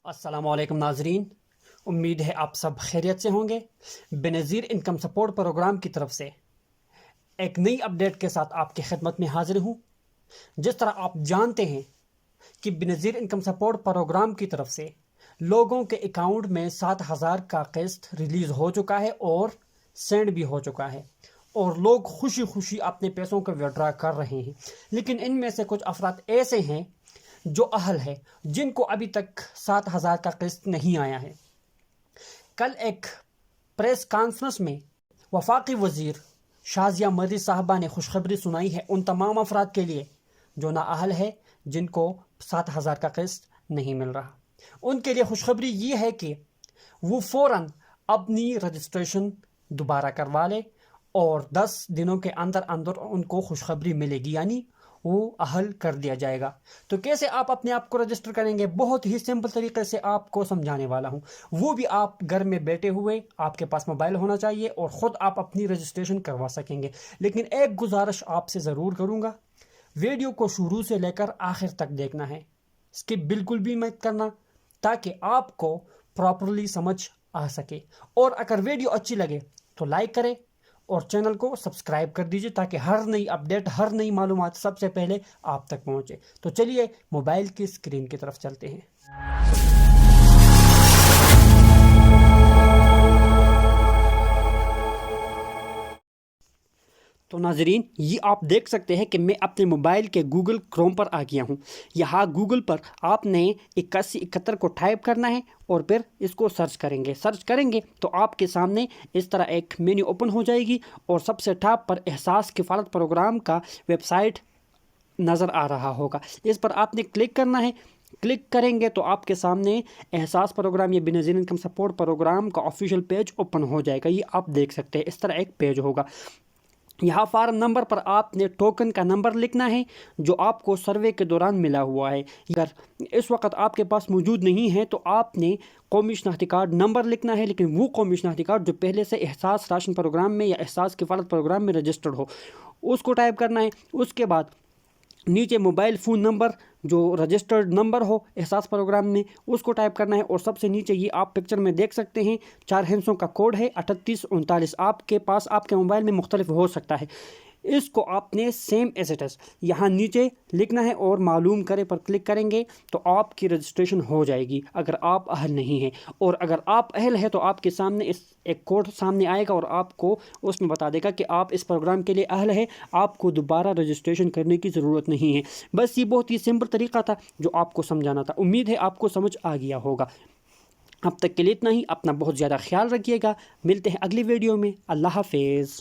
السلام علیکم ناظرین، امید ہے آپ سب خیریت سے ہوں گے۔ بینظیر انکم سپورٹ پروگرام کی طرف سے ایک نئی اپڈیٹ کے ساتھ آپ کی خدمت میں حاضر ہوں۔ جس طرح آپ جانتے ہیں کہ بینظیر انکم سپورٹ پروگرام کی طرف سے لوگوں کے اکاؤنٹ میں 7,000 کا قسط ریلیز ہو چکا ہے اور سینڈ بھی ہو چکا ہے، اور لوگ خوشی خوشی اپنے پیسوں کو وڈرا کر رہے ہیں۔ لیکن ان میں سے کچھ افراد ایسے ہیں جو اہل ہے، جن کو ابھی تک 7,000 کا قسط نہیں آیا ہے۔ کل ایک پریس کانفرنس میں وفاقی وزیر شازیہ مری صاحبہ نے خوشخبری سنائی ہے ان تمام افراد کے لیے جو نااہل ہے، جن کو 7,000 کا قسط نہیں مل رہا۔ ان کے لیے خوشخبری یہ ہے کہ وہ فوراً اپنی رجسٹریشن دوبارہ کروا لے اور 10 دنوں کے اندر اندر ان کو خوشخبری ملے گی، یعنی وہ اہل کر دیا جائے گا۔ تو کیسے آپ اپنے آپ کو رجسٹر کریں گے؟ بہت ہی سمپل طریقے سے آپ کو سمجھانے والا ہوں، وہ بھی آپ گھر میں بیٹھے ہوئے، آپ کے پاس موبائل ہونا چاہیے اور خود آپ اپنی رجسٹریشن کروا سکیں گے۔ لیکن ایک گزارش آپ سے ضرور کروں گا، ویڈیو کو شروع سے لے کر آخر تک دیکھنا ہے، اسکپ بالکل بھی مت کرنا، تاکہ آپ کو پراپرلی سمجھ آ سکے۔ اور اگر ویڈیو اچھی لگے تو لائک کریں اور چینل کو سبسکرائب کر دیجئے، تاکہ ہر نئی اپڈیٹ، ہر نئی معلومات سب سے پہلے آپ تک پہنچے۔ تو چلیے موبائل کی اسکرین کی طرف چلتے ہیں۔ تو ناظرین، یہ آپ دیکھ سکتے ہیں کہ میں اپنے موبائل کے گوگل کروم پر آ گیا ہوں۔ یہاں گوگل پر آپ نے 8171 کو ٹائپ کرنا ہے اور پھر اس کو سرچ کریں گے تو آپ کے سامنے اس طرح ایک مینیو اوپن ہو جائے گی، اور سب سے ٹاپ پر احساس کفالت پروگرام کا ویب سائٹ نظر آ رہا ہوگا۔ اس پر آپ نے کلک کرنا ہے۔ کلک کریں گے تو آپ کے سامنے احساس پروگرام یا بینظیر انکم سپورٹ پروگرام کا آفیشیل پیج اوپن ہو جائے گا۔ یہ آپ دیکھ سکتے ہیں، اس طرح ایک پیج ہوگا۔ یہاں فارم نمبر پر آپ نے ٹوکن کا نمبر لکھنا ہے جو آپ کو سروے کے دوران ملا ہوا ہے۔ اگر اس وقت آپ کے پاس موجود نہیں ہے تو آپ نے قومی شناختی کارڈ نمبر لکھنا ہے، لیکن وہ قومی شناختی کارڈ جو پہلے سے احساس راشن پروگرام میں یا احساس کفالت پروگرام میں رجسٹرڈ ہو، اس کو ٹائپ کرنا ہے۔ اس کے بعد نیچے موبائل فون نمبر جو رجسٹرڈ نمبر ہو احساس پروگرام میں، اس کو ٹائپ کرنا ہے، اور سب سے نیچے یہ آپ پکچر میں دیکھ سکتے ہیں 4 ہندسوں کا کوڈ ہے 3839۔ آپ کے پاس آپ کے موبائل میں مختلف ہو سکتا ہے، اس کو آپ نے سیم ایز اٹ از یہاں نیچے لکھنا ہے اور معلوم کرے پر کلک کریں گے تو آپ کی رجسٹریشن ہو جائے گی اگر آپ اہل نہیں ہیں۔ اور اگر آپ اہل ہیں تو آپ کے سامنے ایک کوڈ سامنے آئے گا اور آپ کو اس میں بتا دے گا کہ آپ اس پروگرام کے لیے اہل ہیں، آپ کو دوبارہ رجسٹریشن کرنے کی ضرورت نہیں ہے۔ بس یہ بہت ہی سمپل طریقہ تھا جو آپ کو سمجھانا تھا۔ امید ہے آپ کو سمجھ آ گیا ہوگا۔ اب تک کے لیے اتنا ہی، اپنا بہت زیادہ خیال رکھیے گا۔ ملتے ہیں اگلی ویڈیو میں۔ اللہ حافظ۔